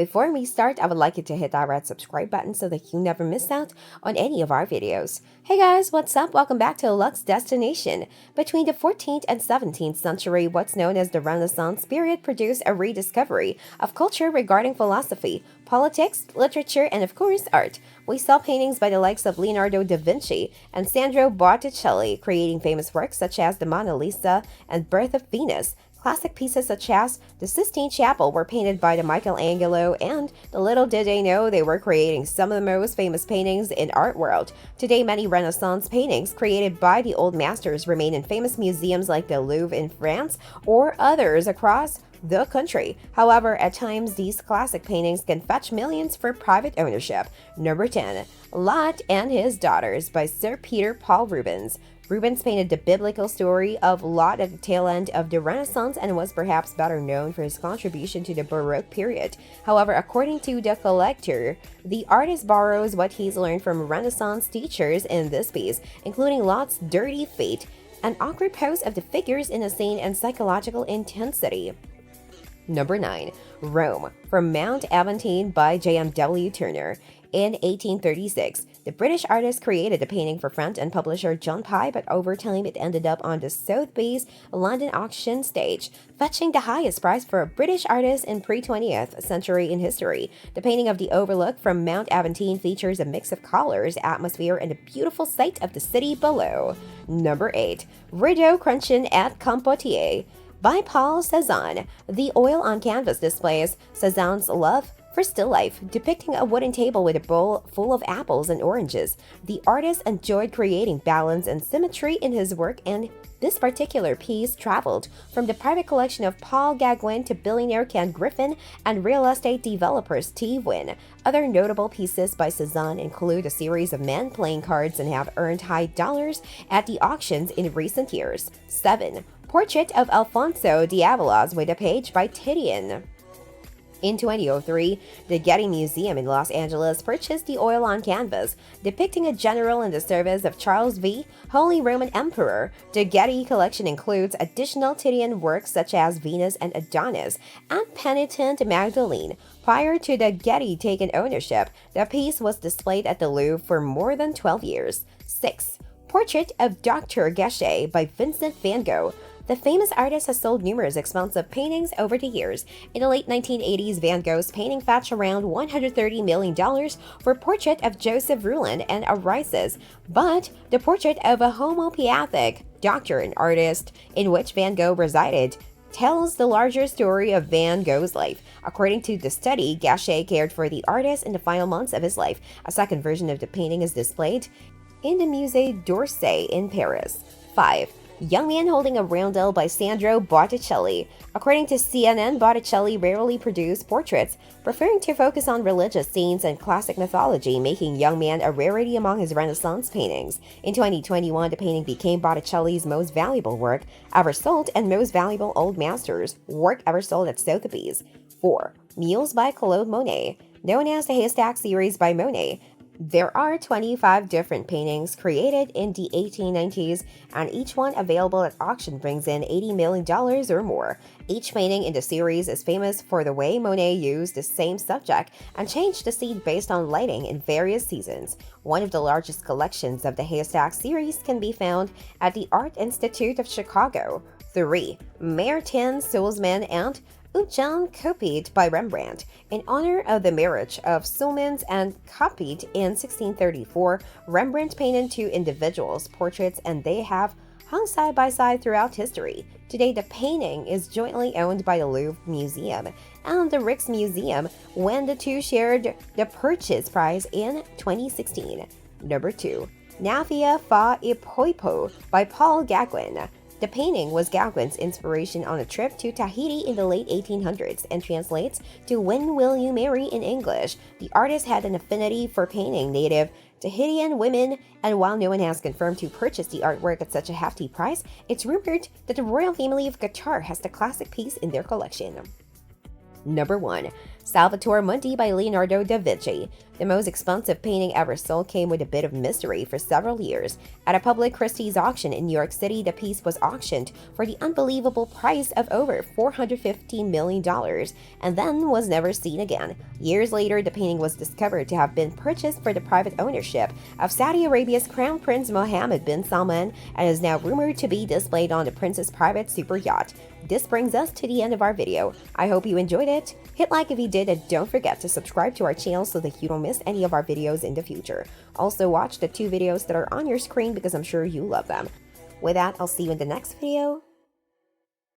Before we start, I would like you to hit that red subscribe button so that you never miss out on any of our videos. Hey guys, what's up? Welcome back to Lux Destination. Between the 14th and 17th century, what's known as the Renaissance period produced a rediscovery of culture regarding philosophy, politics, literature, and of course, art. We saw paintings by the likes of Leonardo da Vinci and Sandro Botticelli, creating famous works such as the Mona Lisa and Birth of Venus. Classic pieces such as the Sistine Chapel were painted by the Michelangelo, and the little did they know they were creating some of the most famous paintings in art world. Today, many Renaissance paintings created by the old masters remain in famous museums like the Louvre in France or others across the country. However, at times, these classic paintings can fetch millions for private ownership. Number 10. Lot and His Daughters by Sir Peter Paul Rubens. Rubens painted the biblical story of Lot at the tail end of the Renaissance and was perhaps better known for his contribution to the Baroque period. However, according to the collector, the artist borrows what he's learned from Renaissance teachers in this piece, including Lot's dirty fate, an awkward pose of the figures in a scene, and psychological intensity. Number 9. Rome, from Mount Aventine by J.M.W. Turner. In 1836, the British artist created a painting for friend and publisher John Pye, but over time it ended up on the Sotheby's London auction stage, fetching the highest price for a British artist in pre-20th century in history. The painting of the overlook from Mount Aventine features a mix of colors, atmosphere, and a beautiful sight of the city below. Number 8. Rideau Cruncheon at Compotier by Paul Cézanne. The oil on canvas displays Cézanne's love for still life, depicting a wooden table with a bowl full of apples and oranges. The artist enjoyed creating balance and symmetry in his work, and this particular piece traveled from the private collection of Paul Gauguin to billionaire Ken Griffin and real estate developer Steve Wynn. Other notable pieces by Cézanne include a series of men playing cards and have earned high dollars at the auctions in recent years. 7. Portrait of Alfonso de Avalos with a page by Titian. In 2003, the Getty Museum in Los Angeles purchased the oil on canvas, depicting a general in the service of Charles V, Holy Roman Emperor. The Getty collection includes additional Titian works such as Venus and Adonis and Penitent Magdalene. Prior to the Getty taking ownership, the piece was displayed at the Louvre for more than 12 years. 6. Portrait of Dr. Gachet by Vincent van Gogh. The famous artist has sold numerous expensive paintings over the years. In the late 1980s, Van Gogh's painting fetched around $130 million for Portrait of Joseph Rouland and Arises, but the portrait of a homeopathic doctor and artist in which Van Gogh resided tells the larger story of Van Gogh's life. According to the study, Gachet cared for the artist in the final months of his life. A second version of the painting is displayed in the Musée d'Orsay in Paris. 5. Young Man Holding a Roundel by Sandro Botticelli. According to CNN, Botticelli rarely produced portraits, preferring to focus on religious scenes and classic mythology, making Young Man a rarity among his Renaissance paintings. In 2021, the painting became Botticelli's most valuable work ever sold and most valuable old masters work ever sold at Sotheby's. 4. Mules by Claude Monet. Known as the Haystack series by Monet, there are 25 different paintings created in the 1890s, and each one available at auction brings in $80 million or more. Each painting in the series is famous for the way Monet used the same subject and changed the scene based on lighting in various seasons. One of the largest collections of the Haystack series can be found at the Art Institute of Chicago. 3. Maarten Soelsman and Jan Copied by Rembrandt. In honor of the marriage of Soelmans and Copied in 1634, Rembrandt painted two individuals' portraits, and they have hung side by side throughout history. Today, the painting is jointly owned by the Louvre Museum and the Rijksmuseum, when the two shared the purchase price in 2016. Number 2. Navia fa Ipoipo by Paul Gauguin. The painting was Gauguin's inspiration on a trip to Tahiti in the late 1800s and translates to When Will You Marry in English. The artist had an affinity for painting native Tahitian women, and while no one has confirmed to purchase the artwork at such a hefty price, it's rumored that the royal family of Qatar has the classic piece in their collection. Number 1. Salvator Mundi by Leonardo da Vinci. The most expensive painting ever sold came with a bit of mystery for several years. At a public Christie's auction in New York City, the piece was auctioned for the unbelievable price of over $450 million and then was never seen again. Years later, the painting was discovered to have been purchased for the private ownership of Saudi Arabia's Crown Prince Mohammed bin Salman and is now rumored to be displayed on the prince's private super yacht. This brings us to the end of our video. I hope you enjoyed it. Hit like if you did and don't forget to subscribe to our channel so that you don't miss any of our videos in the future. Also watch the 2 videos that are on your screen because I'm sure you love them. With that, I'll see you in the next video.